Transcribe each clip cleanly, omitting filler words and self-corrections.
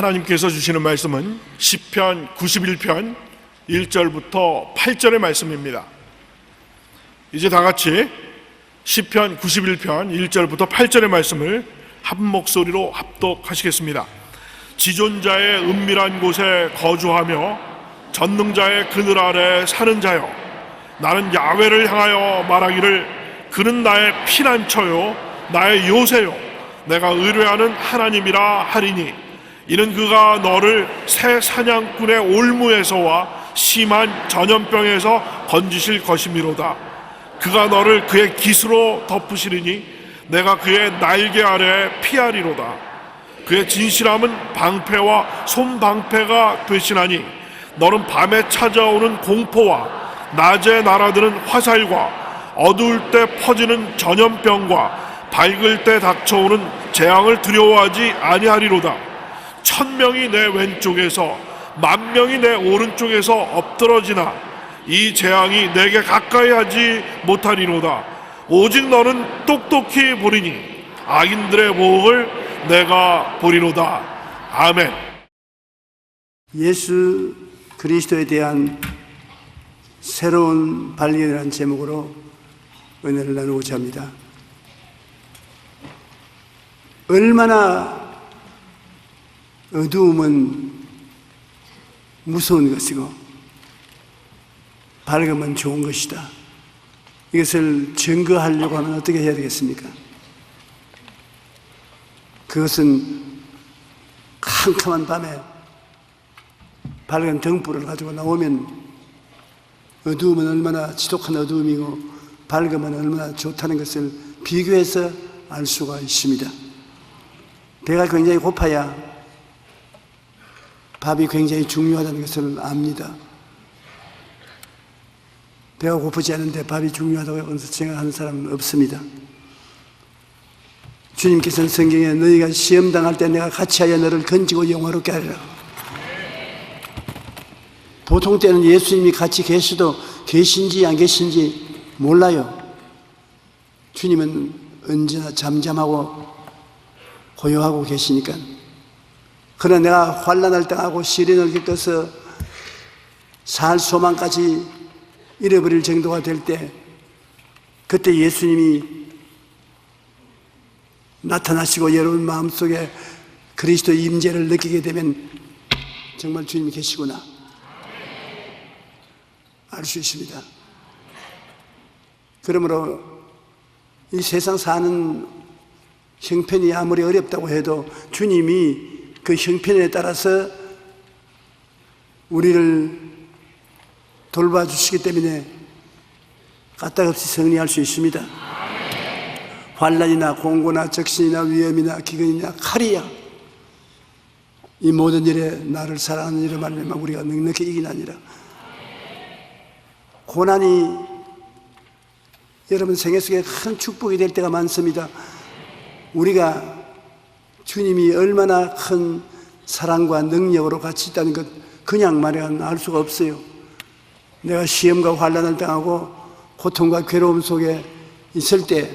하나님께서 주시는 말씀은 시편 91편 1절부터 8절의 말씀입니다. 이제 다 같이 시편 91편 1절부터 8절의 말씀을 한 목소리로 합독하시겠습니다. 지존자의 은밀한 곳에 거주하며 전능자의 그늘 아래 사는 자여, 나는 야훼를 향하여 말하기를 그는 나의 피난처요 나의 요새요 내가 의뢰하는 하나님이라 하리니, 이는 그가 너를 새 사냥꾼의 올무에서와 심한 전염병에서 건지실 것이미로다. 그가 너를 그의 깃으로 덮으시리니 내가 그의 날개 아래 피하리로다. 그의 진실함은 방패와 손방패가 되시나니 너는 밤에 찾아오는 공포와 낮에 날아드는 화살과 어두울 때 퍼지는 전염병과 밝을 때 닥쳐오는 재앙을 두려워하지 아니하리로다. 1000명이 내 왼쪽에서 10,000명이 내 오른쪽에서 엎드러지나 이 재앙이 내게 가까이 하지 못하리로다. 오직 너는 똑똑히 보리니 악인들의 모욕을 내가 보리로다. 아멘. 예수 그리스도에 대한 새로운 발견이라는 제목으로 은혜를 나누고자 합니다. 얼마나 어두움은 무서운 것이고 밝음은 좋은 것이다. 이것을 증거하려고 하면 어떻게 해야 되겠습니까? 그것은 캄캄한 밤에 밝은 등불을 가지고 나오면 어두움은 얼마나 지독한 어두움이고 밝음은 얼마나 좋다는 것을 비교해서 알 수가 있습니다. 배가 굉장히 고파야 밥이 굉장히 중요하다는 것을 압니다. 배가 고프지 않은데 밥이 중요하다고 생각하는 사람은 없습니다. 주님께서는 성경에 너희가 시험당할 때 내가 같이하여 너를 건지고 영화롭게 하리라. 보통 때는 예수님이 같이 계셔도 계신지 안 계신지 몰라요. 주님은 언제나 잠잠하고 고요하고 계시니까. 그러나 내가 환난을 당하고 시련을 겪어서 살 소망까지 잃어버릴 정도가 될 때, 그때 예수님이 나타나시고 여러분 마음속에 그리스도의 임재를 느끼게 되면 정말 주님이 계시구나 알 수 있습니다. 그러므로 이 세상 사는 형편이 아무리 어렵다고 해도 주님이 그 형편에 따라서 우리를 돌봐주시기 때문에 까딱없이 승리할 수 있습니다. 환난이나 공고나 적신이나 위험이나 기근이나 칼이야, 이 모든 일에 나를 사랑하는 이를 말미암아 우리가 넉넉히 이기나니라. 고난이 여러분 생애 속에 큰 축복이 될 때가 많습니다. 우리가 주님이 얼마나 큰 사랑과 능력으로 같이 있다는 것 그냥 말하면 알 수가 없어요. 내가 시험과 환난을 당하고 고통과 괴로움 속에 있을 때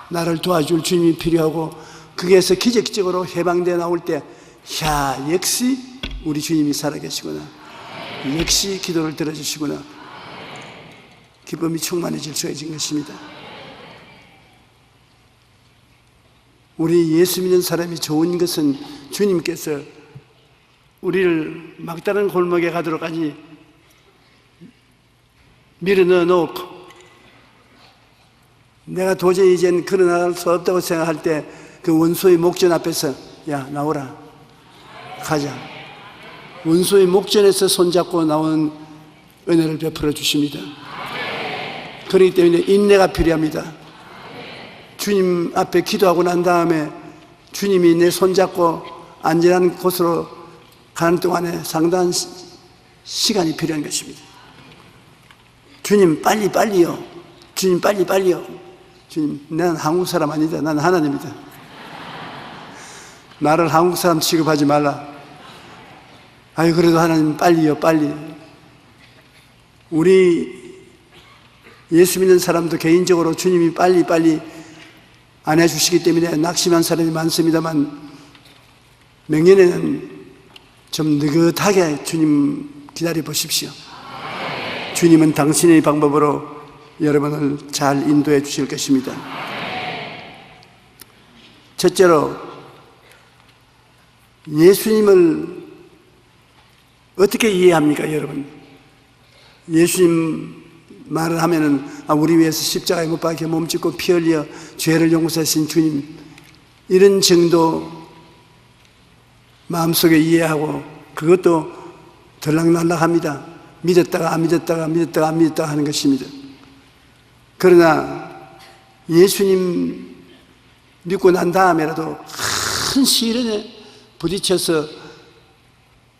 나를 도와줄 주님이 필요하고, 거기에서 기적적으로 해방되어 나올 때, 야, 역시 우리 주님이 살아계시구나, 역시 기도를 들어주시구나, 기쁨이 충만해질 수가 있는 것입니다. 우리 예수 믿는 사람이 좋은 것은 주님께서 우리를 막다른 골목에 가도록까지 밀어넣어 놓고, 내가 도저히 이젠 걸어나갈 수 없다고 생각할 때 그 원수의 목전 앞에서 야, 나오라, 가자. 원수의 목전에서 손잡고 나오는 은혜를 베풀어 주십니다. 그렇기 때문에 인내가 필요합니다. 주님 앞에 기도하고 난 다음에 주님이 내 손잡고 안전한 곳으로 가는 동안에 상당한 시간이 필요한 것입니다. 주님 빨리빨리요, 주님 빨리빨리요. 주님, 나는 한국 사람 아니다, 나는 하나님이다. 나를 한국 사람 취급하지 말라. 아유, 그래도 하나님 빨리요, 빨리. 우리 예수 믿는 사람도 개인적으로 주님이 빨리빨리 안 해주시기 때문에 낙심한 사람이 많습니다만, 명년에는 좀 느긋하게 주님 기다려 보십시오. 주님은 당신의 방법으로 여러분을 잘 인도해 주실 것입니다. 첫째로, 예수님을 어떻게 이해합니까, 여러분? 예수님 말을 하면은, 우리 위해서 십자가에 못 박혀 몸짓고 피 흘려 죄를 용서하신 주님, 이런 정도 마음속에 이해하고, 그것도 들락날락합니다. 믿었다가 안 믿었다가 믿었다가 안 믿었다가 하는 것입니다. 그러나 예수님 믿고 난 다음에라도 큰 시련에 부딪혀서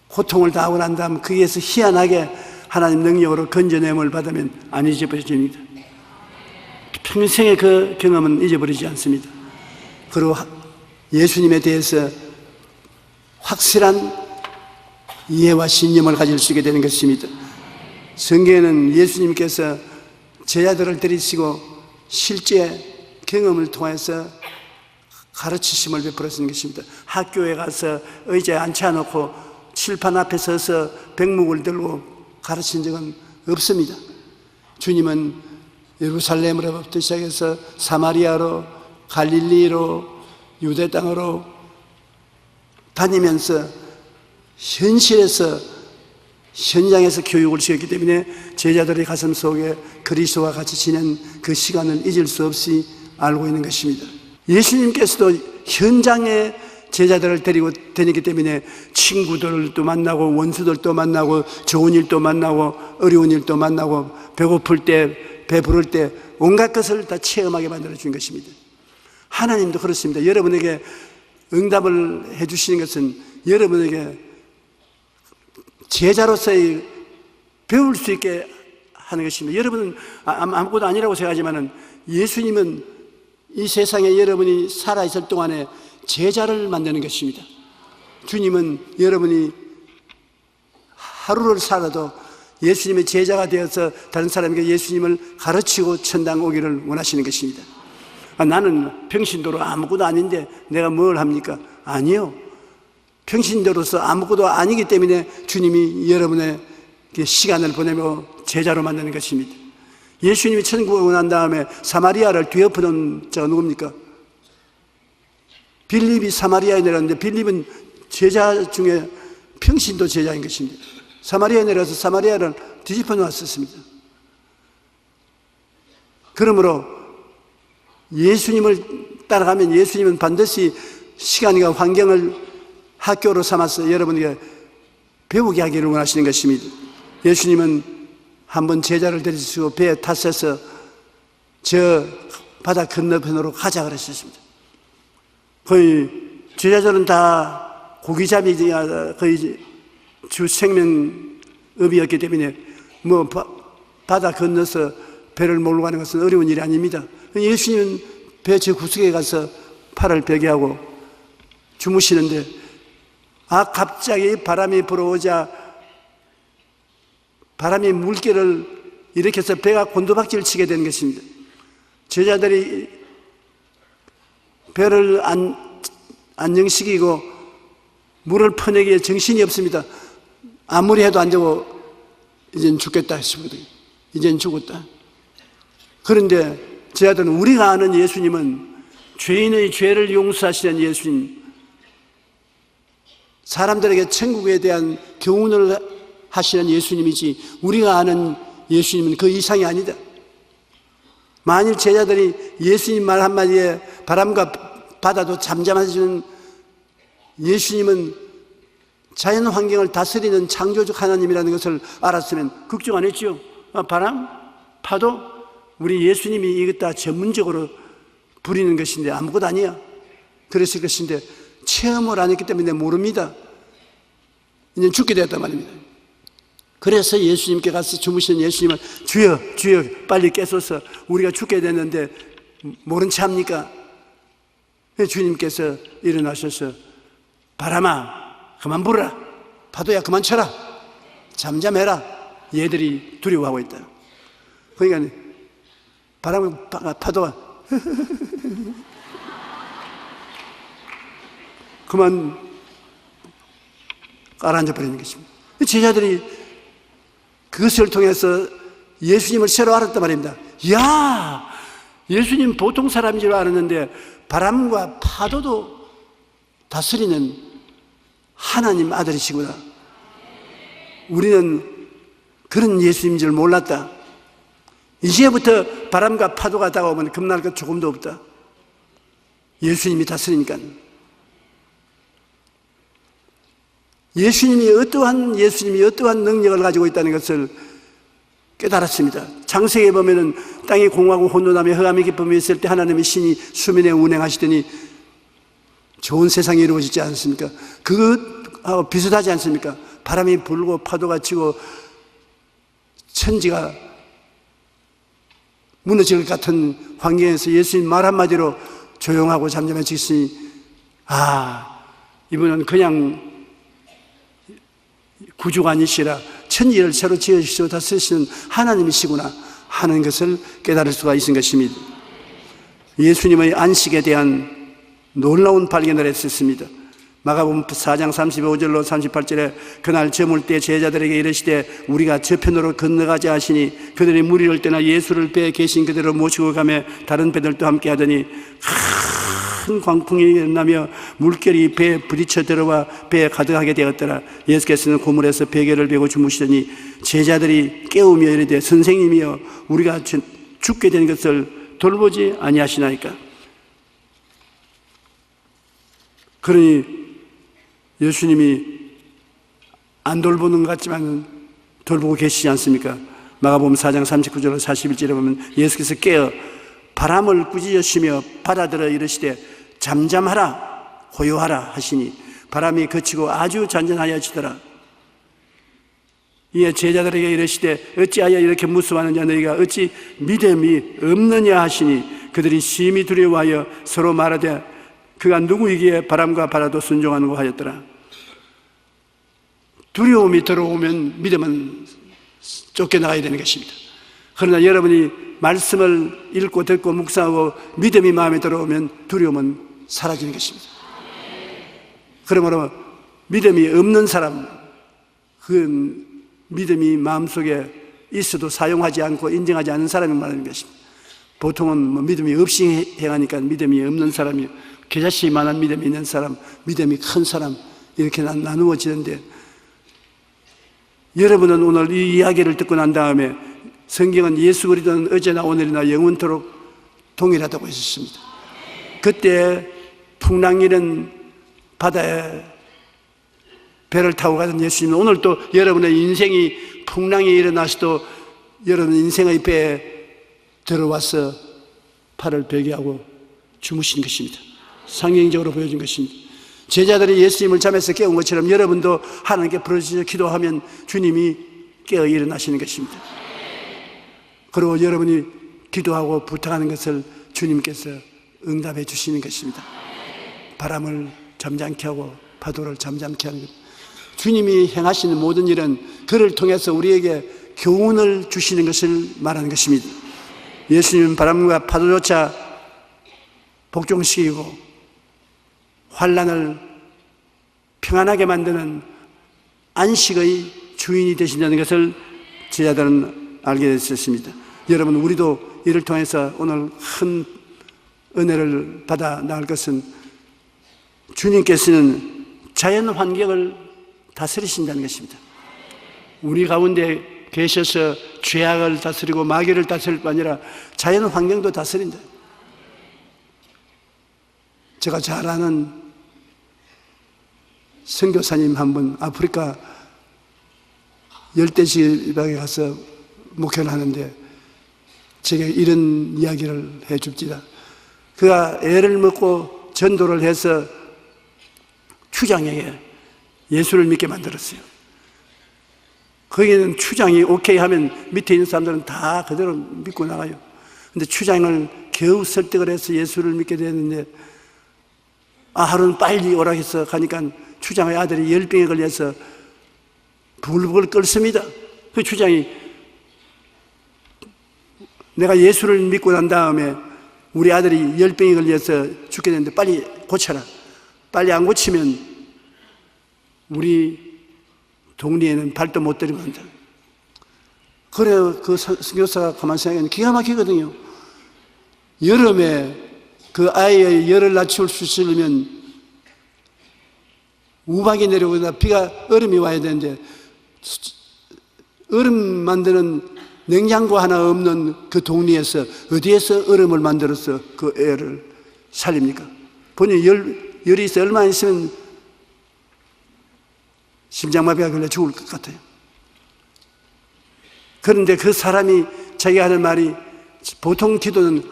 고통을 당하고 난 다음 거기에서 희한하게 하나님 능력으로 건져냄을 받으면 안 잊어버려집니다. 평생의 그 경험은 잊어버리지 않습니다. 그리고 예수님에 대해서 확실한 이해와 신념을 가질 수 있게 되는 것입니다. 성경에는 예수님께서 제자들을 데리시고 실제 경험을 통해서 가르치심을 베풀었는 것입니다. 학교에 가서 의자에 앉혀놓고 칠판 앞에 서서 백목을 들고 가르친 적은 없습니다. 주님은 예루살렘으로부터 시작해서 사마리아로, 갈릴리로, 유대 땅으로 다니면서 현장에서 교육을 시켰기 때문에 제자들의 가슴 속에 그리스도와 같이 지낸 그 시간을 잊을 수 없이 알고 있는 것입니다. 예수님께서도 현장에 제자들을 데리고 다니기 때문에 친구들도 만나고 원수들도 만나고 좋은 일도 만나고 어려운 일도 만나고 배고플 때 배부를 때 온갖 것을 다 체험하게 만들어 준 것입니다. 하나님도 그렇습니다. 여러분에게 응답을 해 주시는 것은 여러분에게 제자로서의 배울 수 있게 하는 것입니다. 여러분은 아무것도 아니라고 생각하지만 예수님은 이 세상에 여러분이 살아있을 동안에 제자를 만드는 것입니다. 주님은 여러분이 하루를 살아도 예수님의 제자가 되어서 다른 사람에게 예수님을 가르치고 천당 오기를 원하시는 것입니다. 나는 평신도로 아무것도 아닌데 내가 뭘 합니까? 아니요. 평신도로서 아무것도 아니기 때문에 주님이 여러분의 시간을 보내며 제자로 만드는 것입니다. 예수님이 천국에 난 다음에 사마리아를 뒤엎어놓은 자가 누굽니까? 빌립이 사마리아에 내렸는데 빌립은 제자 중에 평신도 제자인 것입니다. 사마리아에 내려서 사마리아를 뒤집어 놓았었습니다. 그러므로 예수님을 따라가면 예수님은 반드시 시간과 환경을 학교로 삼아서 여러분에게 배우게 하기를 원하시는 것입니다. 예수님은 한번 제자를 데리시고 배에 탔어서 저 바다 건너편으로 가자 그러셨습니다. 거의 제자들은 다 고기잡이 거의 주 생명업이었기 때문에 뭐 바다 건너서 배를 몰고 가는 것은 어려운 일이 아닙니다. 예수님은 배 저 구석에 가서 팔을 베개하고 주무시는데 갑자기 바람이 불어오자 바람이 물결을 일으켜서 배가 곤두박질을 치게 되는 것입니다. 제자들이 배를 안정시키고 물을 퍼내기에 정신이 없습니다. 아무리 해도 안 되고 이젠 죽겠다 싶거든요. 이젠 죽었다. 그런데 제자들은 우리가 아는 예수님은 죄인의 죄를 용서하시는 예수님, 사람들에게 천국에 대한 교훈을 하시는 예수님이지 우리가 아는 예수님은 그 이상이 아니다. 만일 제자들이 예수님 말 한마디에 바람과 바다도 잠잠해지는 예수님은 자연 환경을 다스리는 창조적 하나님이라는 것을 알았으면 걱정 안 했죠. 바람, 파도, 우리 예수님이 이것 다 전문적으로 부리는 것인데 아무것도 아니야. 그랬을 것인데 체험을 안 했기 때문에 모릅니다. 이제 죽게 되었단 말입니다. 그래서 예수님께 가서 주무시는 예수님을 주여 주여 빨리 깨소서, 우리가 죽게 됐는데 모른 체 합니까? 주님께서 일어나셔서 바람아 그만 불어라, 파도야 그만 쳐라, 잠잠해라. 얘들이 두려워하고 있다. 그러니까 바람은 파도가 그만 깔아앉아 버리는 것입니다. 제자들이 그것을 통해서 예수님을 새로 알았단 말입니다. 야, 예수님 보통 사람인 줄 알았는데 바람과 파도도 다스리는 하나님 아들이시구나. 우리는 그런 예수님인 줄 몰랐다. 이제부터 바람과 파도가 다가오면 겁날 것 조금도 없다. 예수님이 다스리니까. 예수님이 어떠한 능력을 가지고 있다는 것을 깨달았습니다. 창세기에 보면은 땅이 공하고 혼돈하며 흑암이 깊음이 있을 때 하나님의 신이 수면에 운행하시더니 좋은 세상이 이루어지지 않습니까? 그것하고 비슷하지 않습니까? 바람이 불고 파도가 치고 천지가 무너질 것 같은 환경에서 예수님 말 한마디로 조용하고 잠잠해지시니, 이분은 그냥 구주가 아니시라 천지를 새로 지으시고 다스리시는 하나님이시구나 하는 것을 깨달을 수가 있는 것입니다. 예수님의 안식에 대한 놀라운 발견을 했었습니다. 마가복음 4장 35절로 38절에 그날 저물 때 제자들에게 이르시되 우리가 저편으로 건너가자 하시니 그들이 무리를 떠나 예수를 배에 계신 그대로 모시고 가며 다른 배들도 함께 하더니 큰 광풍이 일어나며 물결이 배에 부딪혀 들어와 배에 가득하게 되었더라. 예수께서는 고물에서 베개를 베고 주무시더니 제자들이 깨우며 이르되 선생님이여 우리가 죽게 된 것을 돌보지 아니하시나이까. 그러니 예수님이 안 돌보는 것 같지만 돌보고 계시지 않습니까? 마가복음 4장 39절로 41절에 보면 예수께서 깨어 바람을 꾸짖으시며 바다들어 이르시되 잠잠하라 고요하라 하시니 바람이 그치고 아주 잔잔하여지더라. 이에 제자들에게 이르시되 어찌하여 이렇게 무서워하느냐 너희가 어찌 믿음이 없느냐 하시니 그들이 심히 두려워하여 서로 말하되 그가 누구이기에 바람과 바다도 순종하는고 하였더라. 두려움이 들어오면 믿음은 쫓겨나가야 되는 것입니다. 그러나 여러분이 말씀을 읽고 듣고 묵상하고 믿음이 마음에 들어오면 두려움은 사라지는 것입니다. 그러므로 믿음이 없는 사람, 그 믿음이 마음속에 있어도 사용하지 않고 인정하지 않는 사람이 말하는 것입니다. 보통은 믿음이 없이 행하니까 믿음이 없는 사람이, 겨자씨만한 믿음이 있는 사람, 믿음이 큰 사람 이렇게 나누어지는데, 여러분은 오늘 이 이야기를 듣고 난 다음에 성경은 예수 그리스도는 어제나 오늘이나 영원토록 동일하다고 했습니다. 그때 풍랑이는 바다에 배를 타고 가던 예수님은 오늘 또 여러분의 인생이 풍랑이 일어나서도 여러분 인생의 배에 들어와서 팔을 베개하고 주무신 것입니다. 상징적으로 보여준 것입니다. 제자들이 예수님을 잠에서 깨운 것처럼 여러분도 하나님께 부르짖어 기도하면 주님이 깨어 일어나시는 것입니다. 그리고 여러분이 기도하고 부탁하는 것을 주님께서 응답해 주시는 것입니다. 바람을 잠잠케 하고 파도를 잠잠케 하는 것. 주님이 행하시는 모든 일은 그를 통해서 우리에게 교훈을 주시는 것을 말하는 것입니다. 예수님은 바람과 파도조차 복종시키고 환난을 평안하게 만드는 안식의 주인이 되신다는 것을 제자들은 알게 됐습니다. 여러분, 우리도 이를 통해서 오늘 큰 은혜를 받아 나갈 것은 주님께서는 자연 환경을 다스리신다는 것입니다. 우리 가운데 계셔서 죄악을 다스리고 마귀를 다스릴 뿐 아니라 자연 환경도 다스린다. 제가 잘 아는 선교사님 한 분, 아프리카 열대지방에 가서 목회를 하는데 제게 이런 이야기를 해줍니다. 그가 애를 먹고 전도를 해서 추장에게 예수를 믿게 만들었어요. 거기는 추장이 오케이 하면 밑에 있는 사람들은 다 그대로 믿고 나가요. 근데 추장을 겨우 설득을 해서 예수를 믿게 됐는데 하루는 빨리 오라 해서 가니까 추장의 아들이 열병에 걸려서 부글부글 끓습니다. 그 추장이 내가 예수를 믿고 난 다음에 우리 아들이 열병에 걸려서 죽게 됐는데 빨리 고쳐라. 빨리 안 고치면 우리 동리에는 발도 못 들이고 한다. 그래요. 그 선교사가 가만히 생각하면 기가 막히거든요. 여름에 그 아이의 열을 낮출 수 있으려면 우박이 내려오거나 비가 얼음이 와야 되는데 얼음 만드는 냉장고 하나 없는 그 동리에서 어디에서 얼음을 만들어서 그 애를 살립니까? 본인이 열이 있어 얼마나 있으면 심장마비가 걸려 죽을 것 같아요. 그런데 그 사람이 자기가 하는 말이 보통 기도는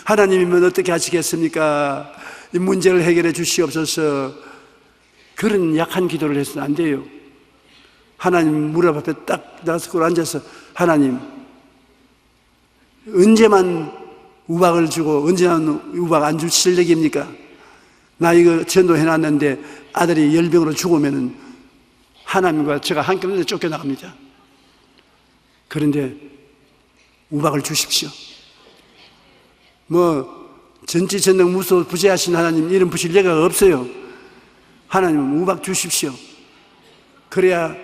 하나님이면 어떻게 하시겠습니까? 이 문제를 해결해 주시옵소서. 그런 약한 기도를 해서는 안 돼요. 하나님 무릎 앞에 딱 나서 앉아서 하나님 언제만 우박을 주고 언제만 우박 안 줄 실력입니까? 나 이거 전도해놨는데 아들이 열병으로 죽으면은 하나님과 제가 한꺼번에 쫓겨나갑니다. 그런데 우박을 주십시오. 전지전능 무소 부재하신 하나님 이름 부실 예가 없어요. 하나님 우박 주십시오. 그래야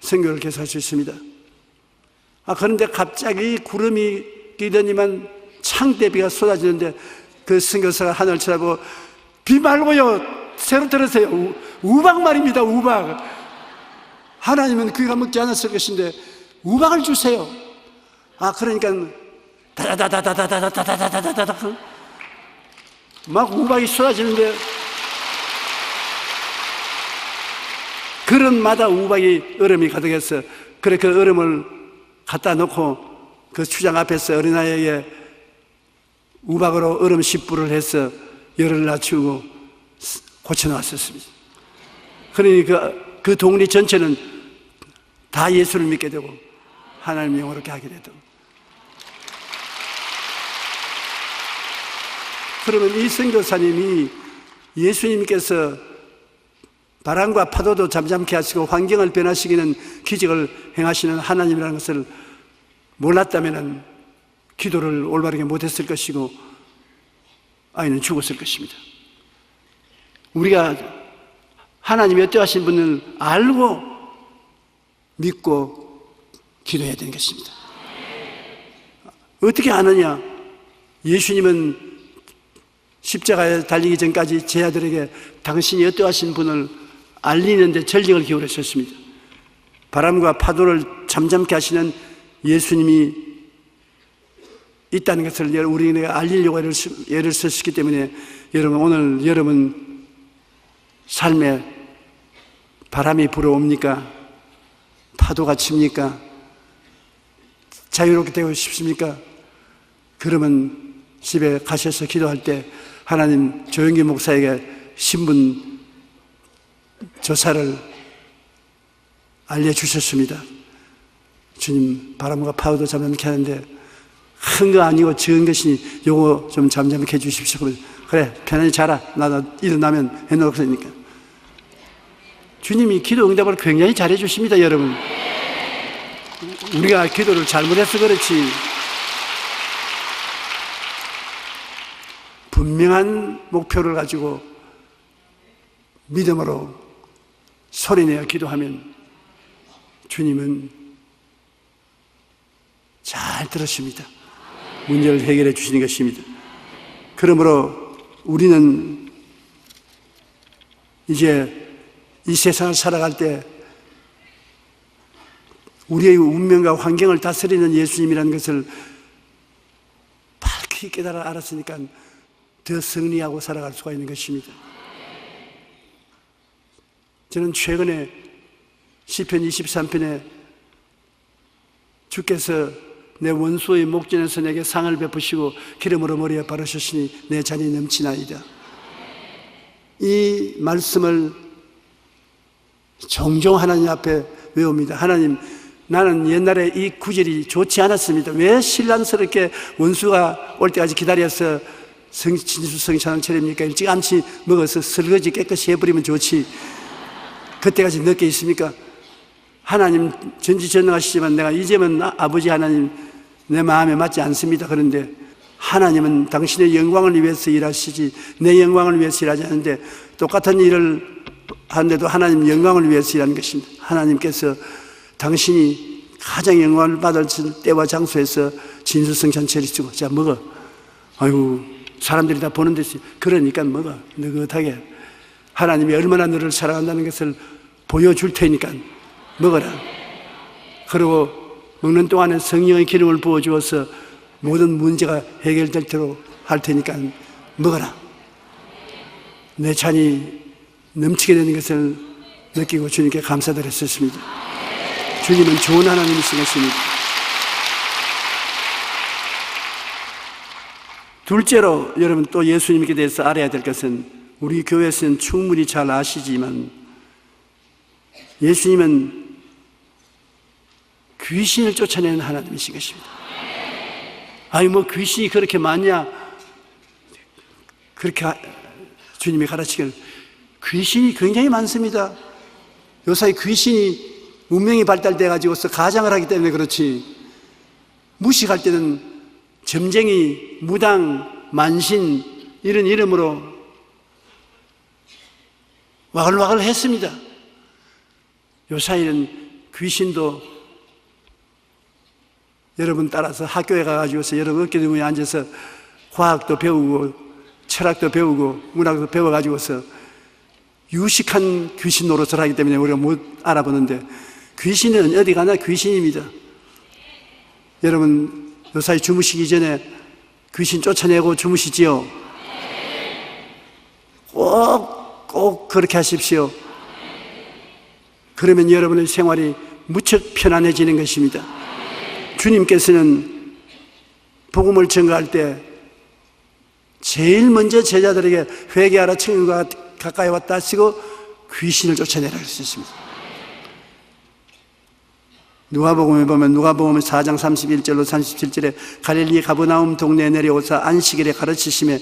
선교를 계속할 수 있습니다. 그런데 갑자기 구름이 끼더니만 창대비가 쏟아지는데 그 선교사가 하늘을 쳐다보고 비 말고요 새로 들으세요. 우박 말입니다. 우박. 하나님은 귀가 먹지 않았을 것인데 우박을 주세요. 그러니까 다다다다다다다다다다다다다 막 우박이 쏟아지는데 그릇마다 우박이 얼음이 가득해서 그래 그 얼음을 갖다 놓고 그 추장 앞에서 어린아이에게 우박으로 얼음 10불을 해서 열을 낮추고 고쳐놨었습니다. 그러니 그 동리 전체는 다 예수를 믿게 되고 하나님 영어롭게 하게 되고. 그러면 이 선교사님이 예수님께서 바람과 파도도 잠잠케 하시고 환경을 변화시키는 기적을 행하시는 하나님이라는 것을 몰랐다면 기도를 올바르게 못했을 것이고 아이는 죽었을 것입니다. 우리가 하나님이 어떠하신 분을 알고 믿고 기도해야 되는 것입니다. 어떻게 아느냐? 예수님은 십자가에 달리기 전까지 제 아들에게 당신이 어떠하신 분을 알리는데 전력을 기울이셨습니다. 바람과 파도를 잠잠케 하시는 예수님이 있다는 것을 우리에게 알리려고 애를 쓰셨기 때문에 여러분 오늘 여러분 삶에 바람이 불어옵니까? 파도가 칩니까? 자유롭게 되고 싶습니까? 그러면 집에 가셔서 기도할 때 하나님 조영기 목사에게 신분 조사를 알려주셨습니다. 주님 바람과 파도도 잠잠케 하는데 큰 거 아니고 적은 것이니 요거 좀 잠잠케 해주십시오. 그래 편안히 자라. 나도 일어나면 해놓을 테니까. 주님이 기도 응답을 굉장히 잘해 주십니다. 여러분 우리가 기도를 잘못해서 그렇지 분명한 목표를 가지고 믿음으로 소리내어 기도하면 주님은 잘 들으십니다. 문제를 해결해 주시는 것입니다. 그러므로 우리는 이제 이 세상을 살아갈 때 우리의 운명과 환경을 다스리는 예수님이라는 것을 밝히 깨달아 알았으니까 더 승리하고 살아갈 수가 있는 것입니다. 저는 최근에 시편 23편에 주께서 내 원수의 목전에서 내게 상을 베푸시고 기름으로 머리에 바르셨으니 내 잔이 넘치나이다. 이 말씀을 종종 하나님 앞에 외웁니다. 하나님, 나는 옛날에 이 구절이 좋지 않았습니다. 왜 신랑스럽게 원수가 올 때까지 기다려서 진수성찬을 차립니까? 일찌감치 먹어서 설거지 깨끗이 해버리면 좋지. 그때까지 늦게 있습니까? 하나님 전지전능하시지만 내가 이제는 아버지 하나님 내 마음에 맞지 않습니다. 그런데 하나님은 당신의 영광을 위해서 일하시지 내 영광을 위해서 일하지 않는데 똑같은 일을 하는데도 하나님 영광을 위해서 일하는 것입니다. 하나님께서 당신이 가장 영광을 받을 때와 장소에서 진수성찬 차리시고 자 먹어. 아이고 사람들이 다 보는 데서 그러니까 먹어. 느긋하게 하나님이 얼마나 너를 사랑한다는 것을 보여줄 테니까 먹어라. 그리고 먹는 동안에 성령의 기름을 부어주어서 모든 문제가 해결되도록 할 테니까 먹어라. 내 잔이 넘치게 되는 것을 느끼고 주님께 감사드렸습니다. 주님은 좋은 하나님이신 것입니다. 둘째로 여러분 또 예수님께 대해서 알아야 될 것은 우리 교회에서는 충분히 잘 아시지만 예수님은 귀신을 쫓아내는 하나님이신 것입니다. 아니 뭐 귀신이 그렇게 많냐? 그렇게 주님이 가르치기를 귀신이 굉장히 많습니다. 요사이 귀신이 문명이 발달돼 가지고서 가장을 하기 때문에 그렇지 무식할 때는 점쟁이, 무당, 만신 이런 이름으로 와글와글 했습니다. 요사이는 귀신도 여러분 따라서 학교에 가가지고서 여러분 어깨동무에 앉아서 과학도 배우고 철학도 배우고 문학도 배워가지고서 유식한 귀신 노릇을 하기 때문에 우리가 못 알아보는데 귀신은 어디 가나 귀신입니다. 여러분 요사이 주무시기 전에 귀신 쫓아내고 주무시지요? 꼭 그렇게 하십시오. 그러면 여러분의 생활이 무척 편안해지는 것입니다. 주님께서는 복음을 전가할 때 제일 먼저 제자들에게 회개하라 천국가 가까이 왔다 하시고 귀신을 쫓아내라 그러셨습니다. 누가복음에 보면 누가복음 4장 31절로 37절에 갈릴리 가버나움 동네에 내려오사 안식일에 가르치심에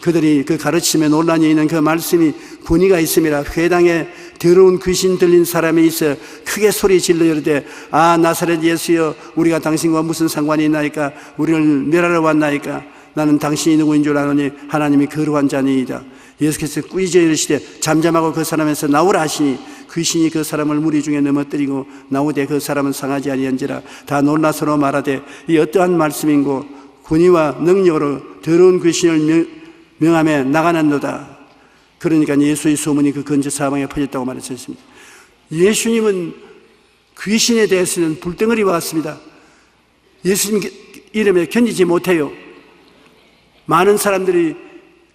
그들이 그 가르침에 논란이 있는 그 말씀이 분위가 있음이라 회당에 더러운 귀신 들린 사람이 있어 크게 소리 질러 이르되 아 나사렛 예수여 우리가 당신과 무슨 상관이 있나이까 우리를 멸하러 왔나이까 나는 당신이 누구인 줄 아노니 하나님이 거룩한 자니이다. 예수께서 꾸짖어 이르시되 잠잠하고 그 사람에서 나오라 하시니 귀신이 그 사람을 무리 중에 넘어뜨리고 나오되 그 사람은 상하지 아니한지라 다 놀라서로 말하되 이 어떠한 말씀인고 권위와 능력으로 더러운 귀신을 명함에 나가는도다. 그러니까 예수의 소문이 그 근처 사방에 퍼졌다고 말했습니다. 예수님은 귀신에 대해서는 불덩어리와 같습니다. 예수님 이름에 견디지 못해요. 많은 사람들이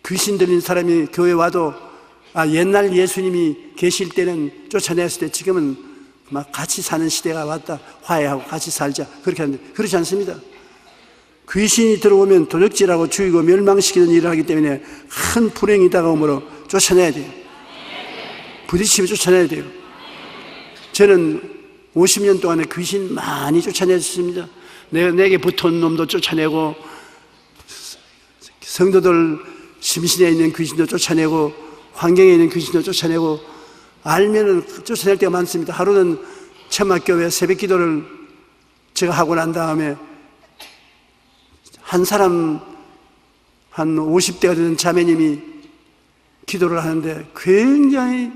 귀신 들린 사람이 교회 와도 옛날 예수님이 계실 때는 쫓아냈을 때 지금은 막 같이 사는 시대가 왔다. 화해하고 같이 살자. 그렇게 하는데 그렇지 않습니다. 귀신이 들어오면 도적질하고 죽이고 멸망시키는 일을 하기 때문에 큰 불행이 다가오므로 쫓아내야 돼요. 부딪히면 쫓아내야 돼요. 저는 50년 동안에 귀신 많이 쫓아냈습니다. 내게 붙은 놈도 쫓아내고 성도들 심신에 있는 귀신도 쫓아내고 환경에 있는 귀신도 쫓아내고 알면은 쫓아낼 때가 많습니다. 하루는 천막교회 새벽 기도를 제가 하고 난 다음에 한 사람 한 50대가 되는 자매님이 기도를 하는데 굉장히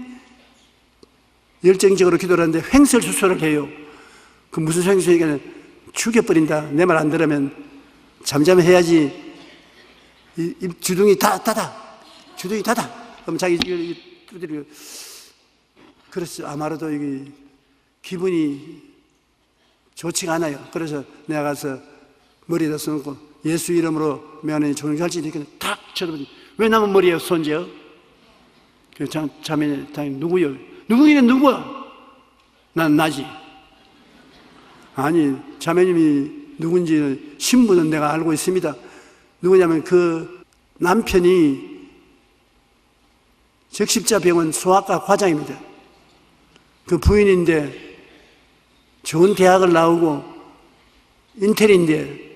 열정적으로 기도를 하는데 횡설수설을 해요. 그 무슨 횡설이냐면 죽여버린다. 내 말 안 들으면 잠잠해야지. 입 주둥이 닫아. 주둥이 닫아. 그럼 자기 두드리고 그래서 아마도 이게 기분이 좋지가 않아요. 그래서 내가 가서 머리에다 써놓고 예수 이름으로 명하니 종살지니까 탁 쳐다보니 왜 남은 머리에 손재요? 그래서 자매는 당연히 누구요? 누구이는 누구야? 난 나지. 아니 자매님이 누군지 신분은 내가 알고 있습니다. 누구냐면 그 남편이 적십자병원 소아과 과장입니다. 그 부인인데 좋은 대학을 나오고 인텔인데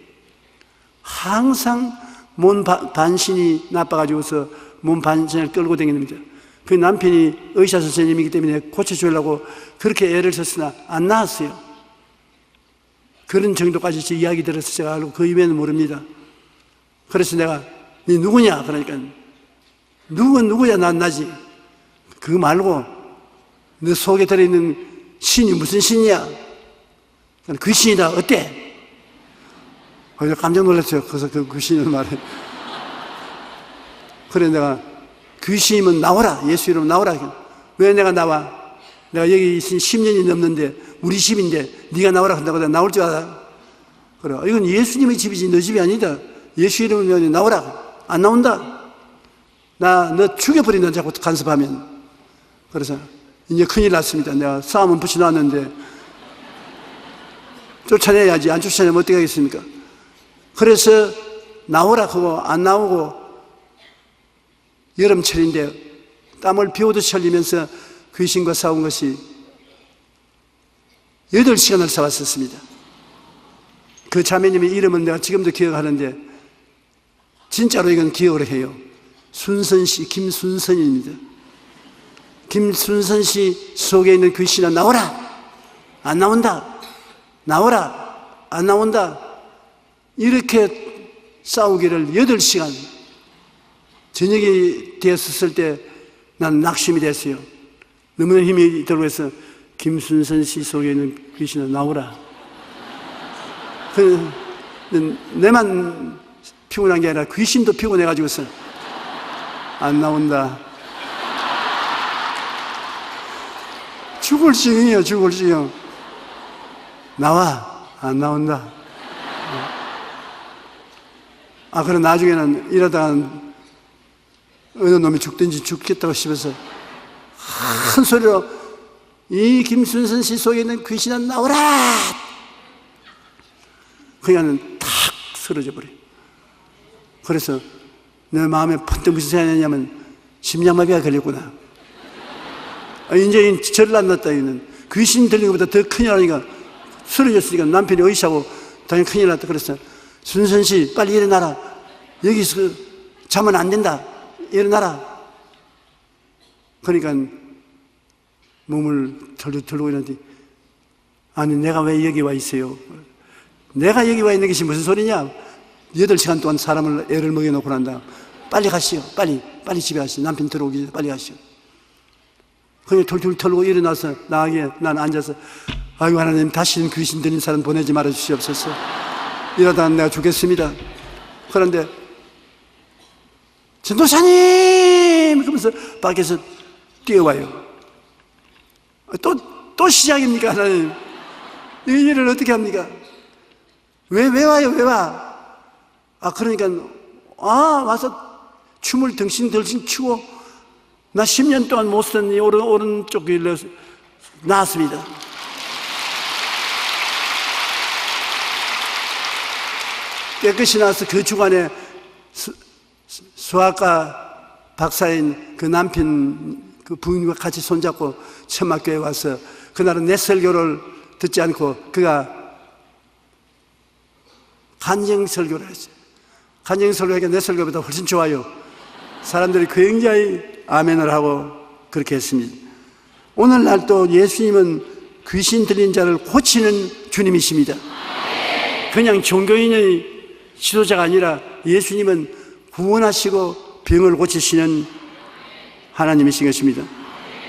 항상 몸 반신이 나빠가지고서 몸 반신을 끌고 다닙니다. 그 남편이 의사 선생님이기 때문에 고쳐주려고 그렇게 애를 썼으나 안 나았어요. 그런 정도까지 제 이야기 들어서 제가 알고 그 이외에는 모릅니다. 그래서 내가 네 누구냐? 그러니까 누구야? 난 나지. 그거 말고 너 속에 들어있는 신이 무슨 신이야? 귀신이다. 어때? 그래서 깜짝 놀랐어요. 그래서 그 귀신을 말해. 그래 내가 귀신이면 나오라. 예수 이름으로 나오라. 왜 내가 나와? 내가 여기 있은 10년이 넘는데 우리 집인데 네가 나오라 한다고 내가 나올 줄 알아? 그래. 이건 예수님의 집이지 너 집이 아니다. 예수 이름으로 나오라. 안 나온다. 너 죽여버린다 자꾸 간섭하면. 그래서 이제 큰일 났습니다. 내가 싸움은 붙여놨는데 쫓아내야지. 안 쫓아내면 어떻게 하겠습니까? 그래서 나오라 하고 안 나오고 여름철인데 땀을 비 오듯이 흘리면서 귀신과 싸운 것이 8시간을 싸웠었습니다. 그 자매님의 이름은 내가 지금도 기억하는데 진짜로 이건 기억을 해요. 순선 씨, 김순선입니다. 김순선 씨 속에 있는 귀신아 나오라. 안 나온다. 나오라. 안 나온다. 이렇게 싸우기를 8시간 저녁이 되었을 때 난 낙심이 됐어요. 너무나 힘이 들고 해서 김순선 씨 속에 있는 귀신아 나오라. 내만 피곤한 게 아니라 귀신도 피곤해가지고서 안 나온다. 죽을 지경이에요. 죽을 지경. 나와. 안 나온다. 그럼 나중에는 이러다가 어느 놈이 죽든지 죽겠다고 싶어서 큰 소리로 이 김순선 씨 속에 있는 귀신은 나오라. 그냥은 탁 쓰러져 버려요. 그래서 내 마음에 번뜩 무슨 생각이 냐면 심장마비가 걸렸구나. 이제 절을 안 났다. 이는 귀신 들린 것보다 더 큰일 나니까 쓰러졌으니까 남편이 어이샤고 당연히 큰일 났다. 그래서 순선 씨 빨리 일어나라. 여기서 자면 안 된다. 일어나라. 그러니까 몸을 털고 있는데 아니 내가 왜 여기 와 있어요? 내가 여기 와 있는 것이 무슨 소리냐? 8시간 동안 사람을 애를 먹여놓고 난다. 빨리 가시오. 빨리 집에 가시오. 남편 들어오기 전에 빨리 가시오. 그냥 털 털고 일어나서 나가게 난 앉아서 아이고 하나님 다시는 귀신 들린 사람 보내지 말아 주시옵소서. 이러다가 내가 죽겠습니다. 그런데 전도사님! 그러면서 밖에서 뛰어와요. 또 시작입니까, 하나님? 이 일을 어떻게 합니까? 왜 와요, 왜 와? 그러니까, 와서 춤을 덩신 추고, 나 10년 동안 못 쓰던 이 오른쪽 길로 나왔습니다. 깨끗이 나와서 그 주간에 수학과 박사인 그 남편 그 부인과 같이 손잡고 천막교에 와서 그날은 내 설교를 듣지 않고 그가 간증 설교를 했어요. 간증 설교가 내 설교보다 훨씬 좋아요. 사람들이 굉장히 아멘을 하고 그렇게 했습니다. 오늘날 또 예수님은 귀신 들린 자를 고치는 주님이십니다. 그냥 종교인의 지도자가 아니라 예수님은 구원하시고 병을 고치시는 하나님이신 것입니다.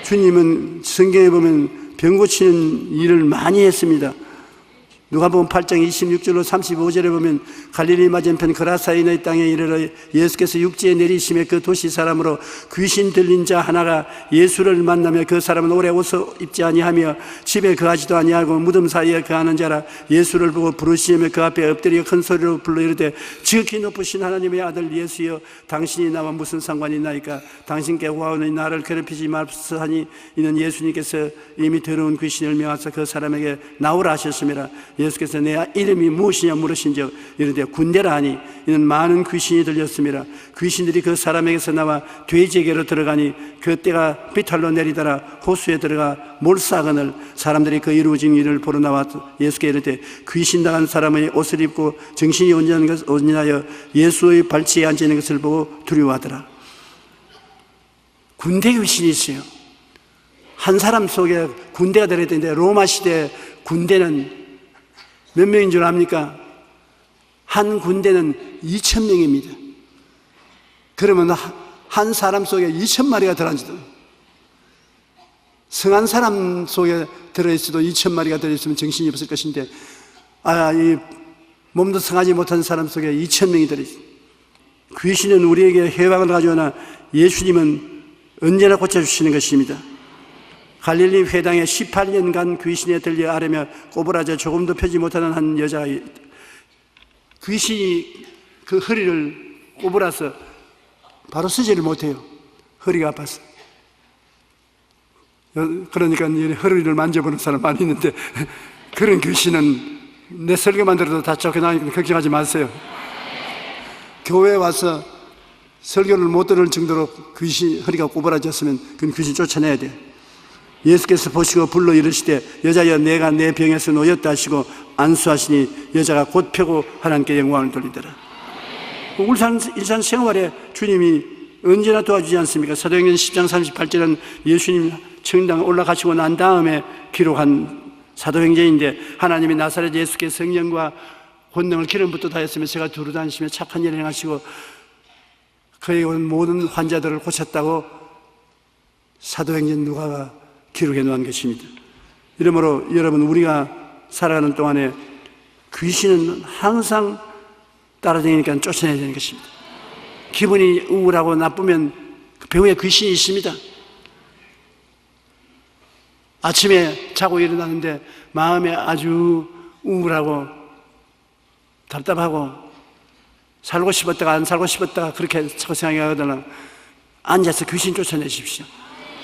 주님은 성경에 보면 병 고치는 일을 많이 했습니다. 누가복음 8장 26절로 35절에 보면 갈릴리 맞은편 그라사인의 땅에 이르러 예수께서 육지에 내리심에 그 도시 사람으로 귀신 들린 자 하나가 예수를 만나며 그 사람은 오래 옷을 입지 아니하며 집에 거하지도 아니하고 무덤 사이에 거하는 자라 예수를 보고 부르시며 그 앞에 엎드려 큰 소리로 불러 이르되 지극히 높으신 하나님의 아들 예수여 당신이 나와 무슨 상관이 있나이까 당신께 구하오니 나를 괴롭히지 말소서 하니 이는 예수님께서 이미 더러운 귀신을 명하사 그 사람에게 나오라 하셨음이라. 예수께서 내 이름이 무엇이냐 물으신즉 이르되 군대라 하니 이는 많은 귀신이 들렸음이라. 귀신들이 그 사람에게서 나와 돼지에게로 들어가니 그 때가 비탈로 내리더라. 호수에 들어가 몰사거늘 사람들이 그 이루어진 일을 보러 나와 예수께 이르되 귀신 당한 사람의 옷을 입고 정신이 온전하여 예수의 발치에 앉아 있는 것을 보고 두려워하더라. 군대 귀신이 있어요. 한 사람 속에 군대가 들어있는데 로마 시대 군대는 몇 명인 줄 압니까? 한 군대는 2,000명입니다. 그러면 한 사람 속에 2,000마리가 들어앉아요. 성한 사람 속에 들어있어도 2,000마리가 들어있으면 정신이 없을 것인데, 이 몸도 성하지 못한 사람 속에 2,000명이 들어있어요. 귀신은 우리에게 해방을 가져오나 예수님은 언제나 고쳐주시는 것입니다. 갈릴리 회당에 18년간 귀신에 들려 앓으며 꼬부라져 조금도 펴지 못하는 한 여자가 있다. 귀신이 그 허리를 꼬부라서 바로 서지를 못해요. 허리가 아파서. 그러니까 허리를 만져보는 사람 많이 있는데, 그런 귀신은 내 설교만 들어도 다 쫓겨나니까 걱정하지 마세요. 교회에 와서 설교를 못 들을 정도로 허리가 꼬부라졌으면 그건 귀신 쫓아내야 돼요. 예수께서 보시고 불러 이르시되 여자여 내가 내 병에서 놓였다 하시고 안수하시니 여자가 곧 펴고 하나님께 영광을 돌리더라. 일상 생활에 주님이 언제나 도와주지 않습니까? 사도행전 10장 38절은 예수님 청당 올라가시고 난 다음에 기록한 사도행전인데, 하나님이 나사렛 예수께 성령과 권능을 기름 붓도 다했으며 제가 두루 다니시며 착한 일을 행하시고 그에게 온 모든 환자들을 고쳤다고 사도행전 누가가 기록해 놓은 것입니다. 이러므로 여러분, 우리가 살아가는 동안에 귀신은 항상 따라다니니까 쫓아내야 되는 것입니다. 기분이 우울하고 나쁘면 그 배후에 귀신이 있습니다. 아침에 자고 일어나는데 마음에 아주 우울하고 답답하고 살고 싶었다가 안 살고 싶었다가 그렇게 자꾸 생각하거나 앉아서 귀신 쫓아내십시오.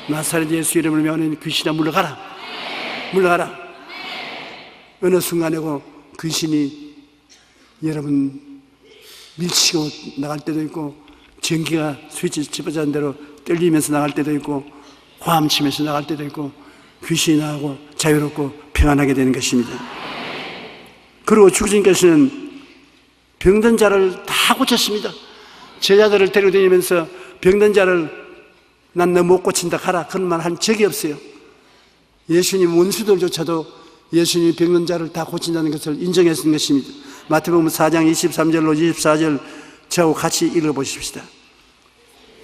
나사렛 예수 이름을 명하는 귀신아 물러가라. 물러가라. 어느 순간에고 귀신이 여러분 밀치고 나갈 때도 있고, 전기가 스위치 집어자는 대로 떨리면서 나갈 때도 있고, 화음 치면서 나갈 때도 있고, 귀신이 나가고 자유롭고 평안하게 되는 것입니다. 그리고 주님께서는 병든 자를 다 고쳤습니다. 제자들을 데리고 다니면서 병든 자를 난 너 못 고친다 가라 그런 말 한 적이 없어요. 예수님 원수들조차도 예수님이 병든 자를 다 고친다는 것을 인정했던 것입니다. 마태복음 4장 23절로 24절 저하고 같이 읽어보십시다.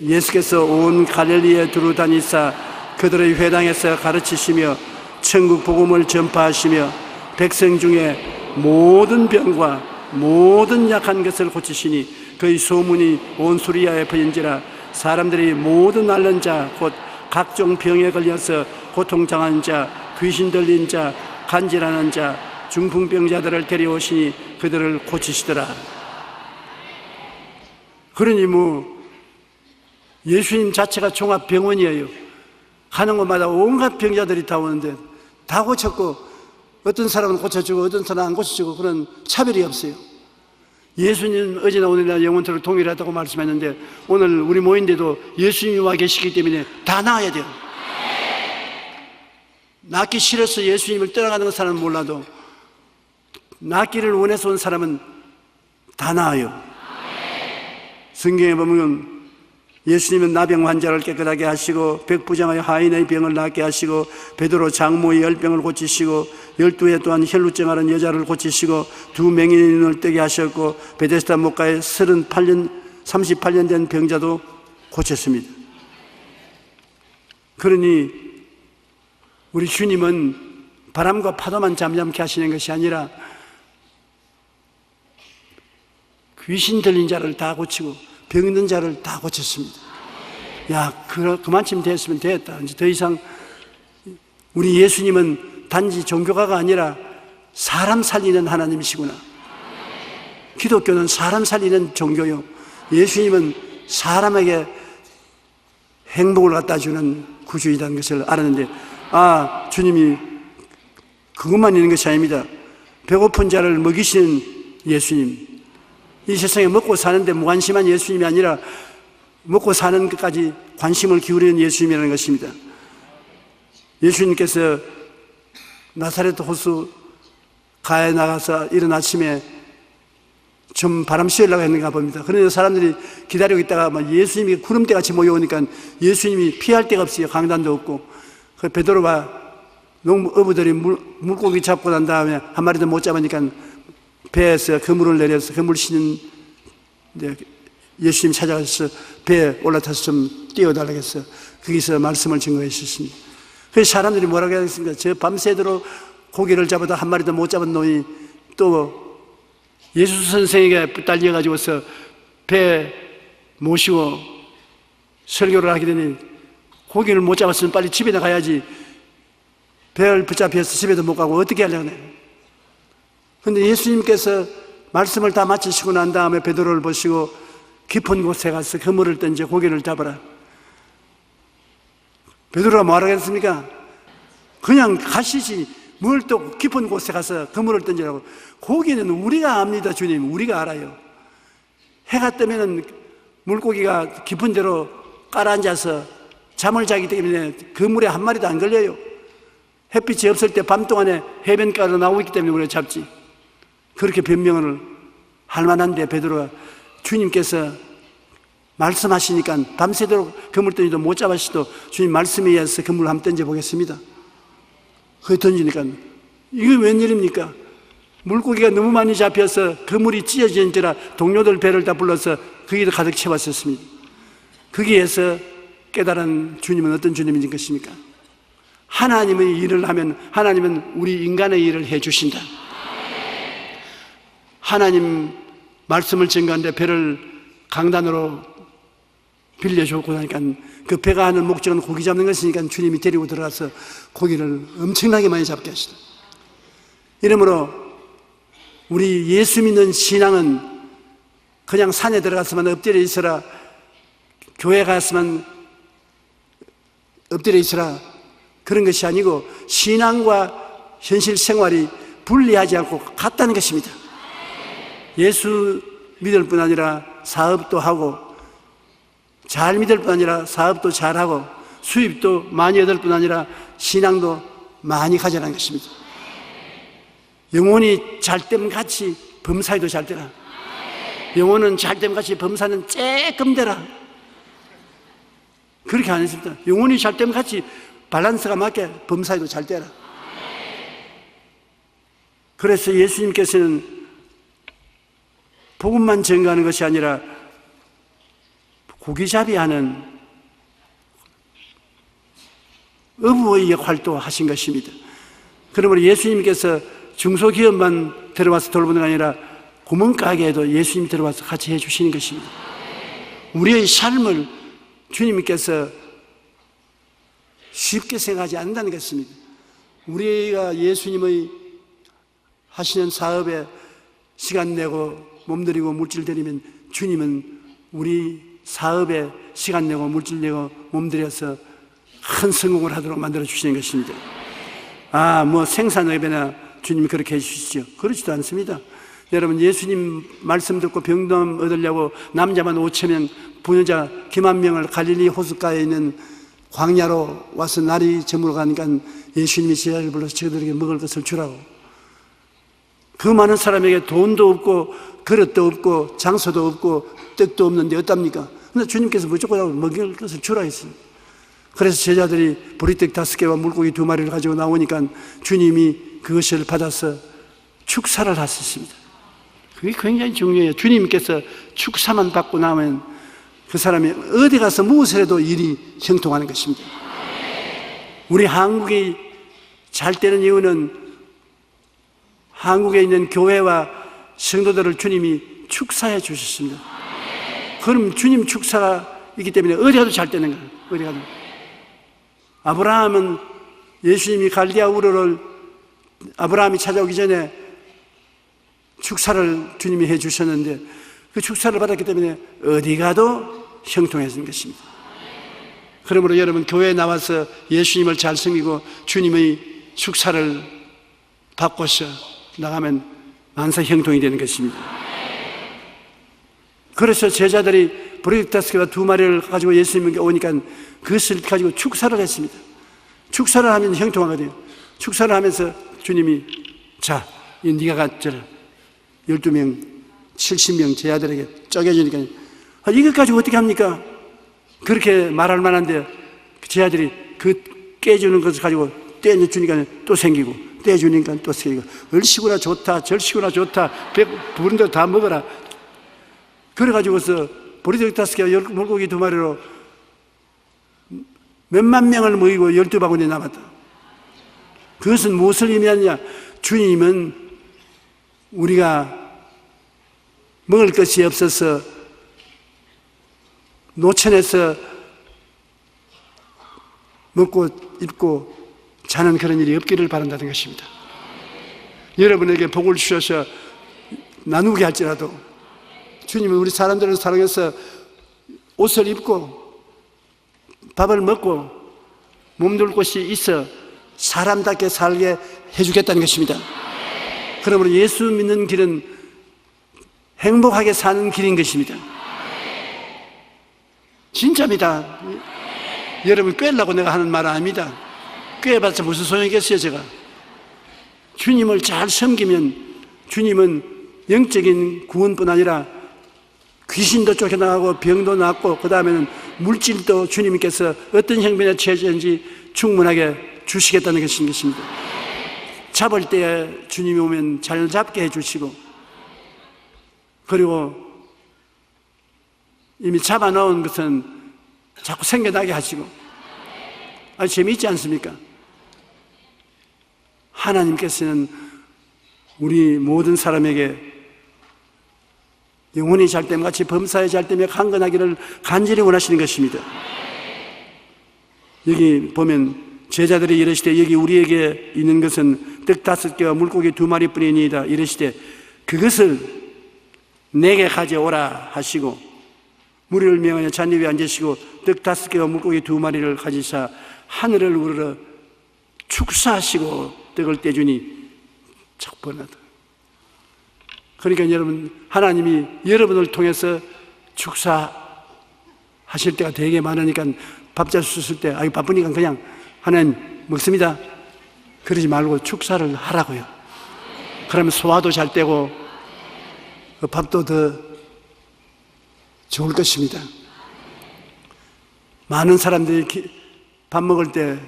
예수께서 온 갈릴리에 두루 다니사 그들의 회당에서 가르치시며 천국 복음을 전파하시며 백성 중에 모든 병과 모든 약한 것을 고치시니 그의 소문이 온 수리아에 퍼진지라. 사람들이 모든 앓는 자 곧 각종 병에 걸려서 고통당한 자, 귀신 들린 자, 간질하는 자, 중풍병자들을 데려오시니 그들을 고치시더라. 그러니 예수님 자체가 종합병원이에요. 가는 곳마다 온갖 병자들이 다 오는데 다 고쳤고, 어떤 사람은 고쳐주고 어떤 사람은 안 고쳐주고 그런 차별이 없어요. 예수님 어제나 오늘이나 영원토록 동일하다고 말씀했는데, 오늘 우리 모인데도 예수님이 와 계시기 때문에 다 나아야 돼요. 낫기 싫어서 예수님을 떠나가는 사람은 몰라도 낫기를 원해서 온 사람은 다 나아요. 성경에 보면 예수님은 나병 환자를 깨끗하게 하시고 백부장의 하인의 병을 낫게 하시고 베드로 장모의 열병을 고치시고 12해 또한 혈루증 앓은 여자를 고치시고 2맹인의 눈을 뜨게 하셨고 베데스다 목가에 38년 된 병자도 고쳤습니다. 그러니 우리 주님은 바람과 파도만 잠잠케 하시는 것이 아니라 귀신 들린 자를 다 고치고 병든 자를 다 고쳤습니다. 그만큼 됐으면 됐다. 이제 더 이상 우리 예수님은 단지 종교가가 아니라 사람 살리는 하나님이시구나. 기독교는 사람 살리는 종교요, 예수님은 사람에게 행복을 갖다 주는 구주이라는 것을 알았는데, 주님이 그것만 있는 것이 아닙니다. 배고픈 자를 먹이시는 예수님, 이 세상에 먹고 사는데 무관심한 예수님이 아니라 먹고 사는 것까지 관심을 기울이는 예수님이라는 것입니다. 예수님께서 나사렛 호수 가에 나가서 이른 아침에 좀 바람 쐬려고 했는가 봅니다. 그런데 사람들이 기다리고 있다가 예수님이 구름대같이 모여오니까 예수님이 피할 데가 없어요. 강단도 없고. 그 베드로가 어부들이 물고기 잡고 난 다음에 한 마리도 못 잡으니까 배에서 그물을 내려서 그물 씌는 예수님 찾아가서 배에 올라타서 좀 띄워달라고 해서 거기서 말씀을 증거해 주셨습니다. 그래서 사람들이 뭐라고 하겠습니까? 저 밤새도록 고기를 잡아도 한 마리도 못 잡은 놈이 또 예수 선생에게 딸려가지고서 배 모시고 설교를 하게 되니 고기를 못 잡았으면 빨리 집에 나가야지 배를 붙잡혀서 집에도 못 가고 어떻게 하려고 해요? 그런데 예수님께서 말씀을 다 마치시고 난 다음에 베드로를 보시고 깊은 곳에 가서 그물을 던져 고기를 잡아라. 베드로가 뭐라고 했습니까? 그냥 가시지 뭘 또 깊은 곳에 가서 그물을 던지라고. 고기는 우리가 압니다. 주님, 우리가 알아요. 해가 뜨면은 물고기가 깊은 데로 깔아앉아서 잠을 자기 때문에 그물에 한 마리도 안 걸려요. 햇빛이 없을 때 밤 동안에 해변가로 나오고 있기 때문에 우리가 잡지. 그렇게 변명을 할 만한데 베드로가 주님께서 말씀하시니까 밤새도록 그물 던지도 못 잡으시도 주님 말씀에 의해서 그물 한번 던져보겠습니다. 그거 던지니까 이게 웬일입니까? 물고기가 너무 많이 잡혀서 그물이 찢어진지라 동료들 배를 다 불러서 거기도 가득 채웠었습니다. 거기에서 깨달은 주님은 어떤 주님인 것입니까? 하나님의 일을 하면 하나님은 우리 인간의 일을 해주신다. 하나님 말씀을 증거하는데 배를 강단으로 빌려주고 나니까 그 배가 하는 목적은 고기 잡는 것이니까 주님이 데리고 들어가서 고기를 엄청나게 많이 잡게 하시다. 이러므로 우리 예수 믿는 신앙은 그냥 산에 들어갔으면 엎드려 있어라, 교회 갔으면 엎드려 있어라, 그런 것이 아니고 신앙과 현실 생활이 분리하지 않고 같다는 것입니다. 예수 믿을 뿐 아니라 사업도 하고, 잘 믿을 뿐 아니라 사업도 잘하고, 수입도 많이 얻을 뿐 아니라 신앙도 많이 가져라는 것입니다. 영혼이 잘됨 같이 범사에도 잘 되라. 영혼은 잘됨 같이 범사는 쬐끔 되라. 그렇게 안 했습니다. 영혼이 잘됨 같이 밸런스가 맞게 범사에도 잘 되라. 그래서 예수님께서는 복음만 전가하는 것이 아니라 고기잡이 하는 어부의 역할도 하신 것입니다. 그러므로 예수님께서 중소기업만 들어와서 돌보는 게 아니라 구멍가게에도 예수님이 들어와서 같이 해주시는 것입니다. 우리의 삶을 주님께서 쉽게 생각하지 않는다는 것입니다. 우리가 예수님의 하시는 사업에 시간 내고 몸들이고 물질 들이면 주님은 우리 사업에 시간 내고 물질 내고 몸들여서 큰 성공을 하도록 만들어 주시는 것입니다. 생산업이나 주님이 그렇게 해주시죠. 그렇지도 않습니다. 여러분, 예수님 말씀 듣고 병담 얻으려고 남자만 5,000명, 부녀자 기만 명을 갈릴리 호숫가에 있는 광야로 와서 날이 저물어 가니까 예수님이 제자를 불러서 저들에게 먹을 것을 주라고. 그 많은 사람에게 돈도 없고 그릇도 없고 장소도 없고 떡도 없는데 어답니까? 근데 주님께서 무조건 먹을 것을 주라 했어요. 그래서 제자들이 보리떡 5개와 물고기 2마리를 가지고 나오니까 주님이 그것을 받아서 축사를 하셨습니다. 그게 굉장히 중요해요. 주님께서 축사만 받고 나면 그 사람이 어디 가서 무엇을 해도 일이 형통하는 것입니다. 우리 한국이 잘 되는 이유는 한국에 있는 교회와 성도들을 주님이 축사해 주셨습니다. 그럼 주님 축사가 있기 때문에 어디 가도 잘 되는 거예요. 어디 가도. 아브라함은 예수님이 갈대아 우르를 아브라함이 찾아오기 전에 축사를 주님이 해 주셨는데 그 축사를 받았기 때문에 어디 가도 형통해진 것입니다. 그러므로 여러분, 교회에 나와서 예수님을 잘 섬기고 주님의 축사를 받고서 나가면 만사 형통이 되는 것입니다. 그래서 제자들이 보리떡 5개와 2마리를 가지고 예수님께 오니까 그것을 가지고 축사를 했습니다. 축사를 하면 형통하거든요. 축사를 하면서 주님이 자, 네가 가져라. 12명, 70명 제자들에게 쪼개주니까 이것 가지고 어떻게 합니까? 그렇게 말할 만한데 제자들이 그 깨주는 것을 가지고 떼어주니까 또 생기고 떼어주니까 또 생기고 얼씨구나 좋다, 절씨구나 좋다, 부른 대로 다 먹어라. 그래가지고서 보리떡 5개와 물고기 2마리로 몇만 명을 모이고 12바구니 남았다. 그것은 무엇을 의미하느냐? 주님은 우리가 먹을 것이 없어서 노천에서 먹고 입고 자는 그런 일이 없기를 바란다는 것입니다. 여러분에게 복을 주셔서 나누게 할지라도 주님은 우리 사람들을 사랑해서 옷을 입고 밥을 먹고 몸둘 곳이 있어 사람답게 살게 해주겠다는 것입니다. 그러므로 예수 믿는 길은 행복하게 사는 길인 것입니다. 진짜입니다. 여러분 꿰려고 내가 하는 말 아닙니다. 꿰봤자 무슨 소용이겠어요. 제가 주님을 잘 섬기면 주님은 영적인 구원뿐 아니라 귀신도 쫓겨나가고 병도 낫고 그 다음에는 물질도 주님께서 어떤 형편에 처해졌는지 충분하게 주시겠다는 것입니다. 잡을 때 주님이 오면 잘 잡게 해주시고, 그리고 이미 잡아놓은 것은 자꾸 생겨나게 하시고, 아주 재미있지 않습니까? 하나님께서는 우리 모든 사람에게 영혼이 잘 됨 같이 범사에 잘 되며 강건하기를 간절히 원하시는 것입니다. 여기 보면 제자들이 이르시되 여기 우리에게 있는 것은 떡 5개와 물고기 2마리뿐이니이다. 이르시되 그것을 내게 가져오라 하시고 무리를 명하여 잔디 위에 앉으시고 떡 5개와 물고기 2마리를 가지사 하늘을 우러러 축사하시고 떡을 떼주니 자꾸 번하다. 그러니까 여러분, 하나님이 여러분을 통해서 축사하실 때가 되게 많으니까 밥 잘 수 때 아이 바쁘니까 그냥 하나님 먹습니다 그러지 말고 축사를 하라고요. 그러면 소화도 잘 되고 밥도 더 좋을 것입니다. 많은 사람들이 밥 먹을 때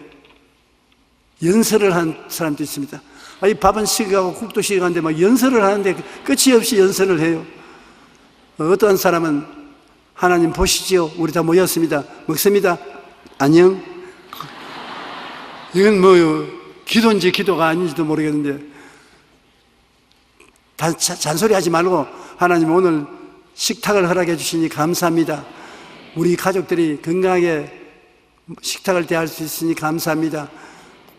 연설을 하는 사람도 있습니다. 이 밥은 식어가고 국도 식어가는데 막 연설을 하는데 끝이 없이 연설을 해요. 어떠한 사람은 하나님 보시지요. 우리 다 모였습니다. 먹습니다. 안녕. 이건 뭐 기도인지 기도가 아닌지도 모르겠는데 잔소리하지 말고 하나님 오늘 식탁을 허락해 주시니 감사합니다. 우리 가족들이 건강하게 식탁을 대할 수 있으니 감사합니다.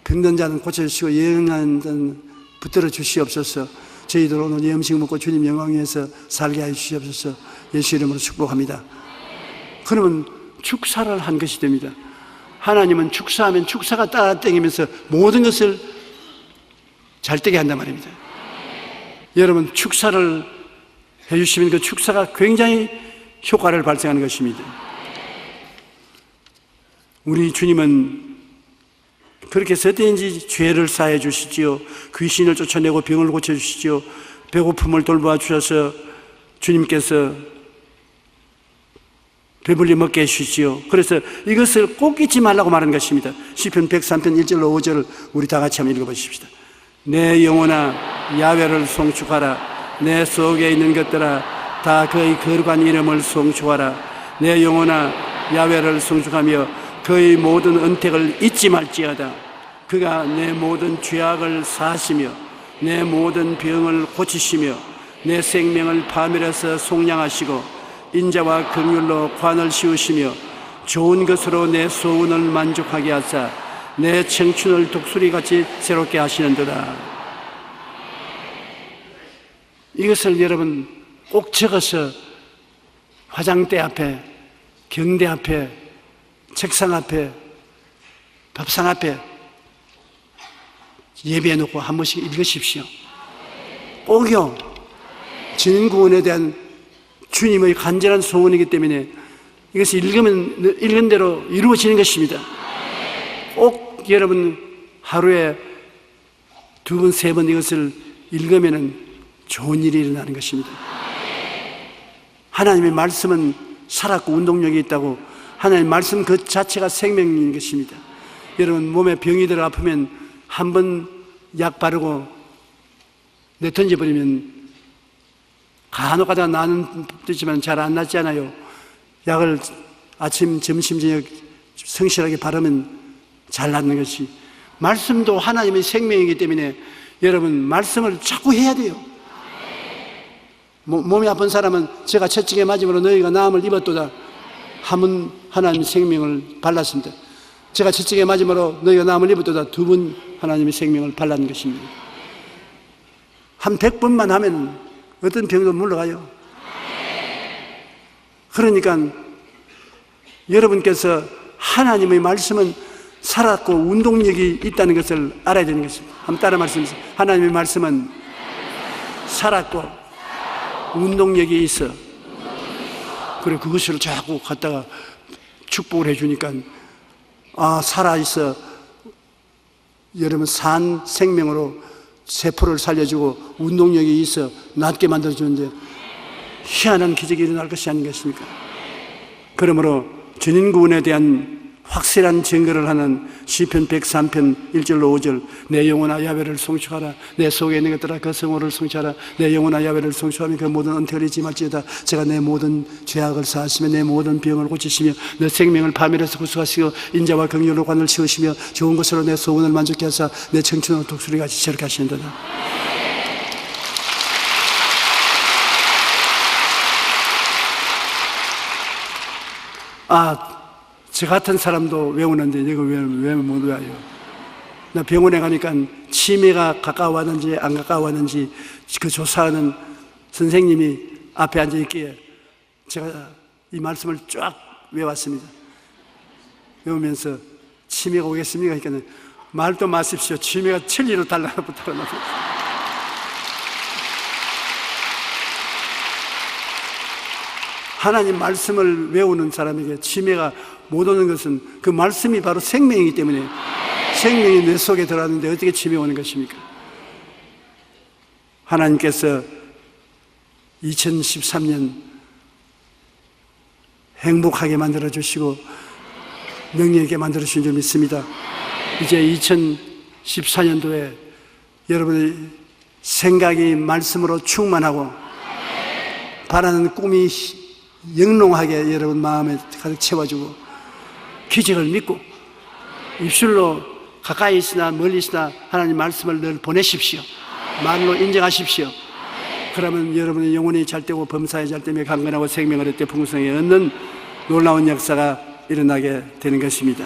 병든 자는 고쳐주시고 영한 자는 붙들어 주시옵소서. 저희들 오늘 이 음식 먹고 주님 영광 위해서 살게 하여 주시옵소서. 예수 이름으로 축복합니다. 그러면 축사를 한 것이 됩니다. 하나님은 축사하면 축사가 따라다니면서 모든 것을 잘 되게 한단 말입니다. 여러분 축사를 해주시면 그 축사가 굉장히 효과를 발생하는 것입니다. 우리 주님은 그렇게 서대인지 죄를 사해 주시지요. 귀신을 쫓아내고 병을 고쳐주시지요. 배고픔을 돌보아 주셔서 주님께서 배불리 먹게 해주시지요. 그래서 이것을 꼭 잊지 말라고 말하는 것입니다. 시편 103편 1절로 5절을 우리 다 같이 한번 읽어보십시다. 내 영혼아 야훼를 송축하라. 내 속에 있는 것들아 다 그의 거룩한 이름을 송축하라. 내 영혼아 야훼를 송축하며 그의 모든 은택을 잊지 말지어다. 그가 내 모든 죄악을 사하시며 내 모든 병을 고치시며 내 생명을 파멸해서 속량하시고 인자와 긍휼로 관을 씌우시며 좋은 것으로 내 소원을 만족하게 하사 내 청춘을 독수리같이 새롭게 하시는도다. 이것을 여러분 꼭 적어서 화장대 앞에, 경대 앞에, 책상 앞에, 밥상 앞에 예배해 놓고 한 번씩 읽으십시오. 꼭요. 진구원에 대한 주님의 간절한 소원이기 때문에 이것을 읽으면 읽은 대로 이루어지는 것입니다. 꼭 여러분 하루에 2번, 3번 이것을 읽으면 좋은 일이 일어나는 것입니다. 하나님의 말씀은 살았고 운동력이 있다고. 하나님 말씀 그 자체가 생명인 것입니다. 여러분 몸에 병이 들어 아프면 한 번 약 바르고 내던져버리면 간혹가다 나는 되지만 잘 안 낫잖아요. 약을 아침, 점심, 저녁 성실하게 바르면 잘 낫는 것이, 말씀도 하나님의 생명이기 때문에 여러분 말씀을 자꾸 해야 돼요. 몸이 아픈 사람은 제가 채찍에 맞음으로 너희가 나음을 입었도다 하면 하나님의 생명을 발랐습니다. 제가 채찍에 맞음으로 너희가 나음을 입었도다 두 번 하나님의 생명을 발랐는 것입니다. 한 100번만 하면 어떤 병도 물러가요. 그러니까 여러분께서 하나님의 말씀은 살았고 운동력이 있다는 것을 알아야 되는 것입니다. 한번 따라 말씀하세요. 하나님의 말씀은 살았고 운동력이 있어. 그래, 그것을 자꾸 갖다가 축복을 해주니까 살아있어. 여러분 산 생명으로 세포를 살려주고 운동력이 있어 낫게 만들어주는데 희한한 기적이 일어날 것이 아닌것입니까? 그러므로 주님 구원에 대한 확실한 증거를 하는 시편 103편 1절로 5절, 내 영혼아 야훼를 송축하라. 내 속에 있는 것들아 그 성호를 송축하라. 내 영혼아 야훼를 송축하며 그 모든 은택을 잊지 말지어다. 제가 내 모든 죄악을 사하시며 내 모든 병을 고치시며 내 생명을 파멸에서 구속하시고 인자와 긍휼로 관을 치우시며 좋은 것으로 내 소원을 만족케 하사 내 청춘으로 독수리같이 저렇게 하시는도다. 저 같은 사람도 외우는데 내가 왜 못 외워요? 나 병원에 가니까 치매가 가까워왔는지 안 가까워왔는지 그 조사하는 선생님이 앞에 앉아 있기에 제가 이 말씀을 쫙 외웠습니다. 외우면서 치매가 오겠습니까? 그러니까 말도 마십시오. 치매가 천리로 달라붙어. 하나님 말씀을 외우는 사람에게 치매가 못 오는 것은 그 말씀이 바로 생명이기 때문에, 생명이 내 속에 들어왔는데 어떻게 치매 오는 것입니까? 하나님께서 2013년 행복하게 만들어주시고 능력 있게 만들어주신 줄 믿습니다. 이제 2014년도에 여러분의 생각이 말씀으로 충만하고 바라는 꿈이 영롱하게 여러분 마음에 가득 채워주고 기적을 믿고 입술로 가까이 있으나 멀리 있으나 하나님 말씀을 늘 보내십시오. 말로 인정하십시오. 그러면 여러분의 영혼이 잘되고 범사에 잘되며 강건하고 생명을 얻되 풍성히 얻는 놀라운 역사가 일어나게 되는 것입니다.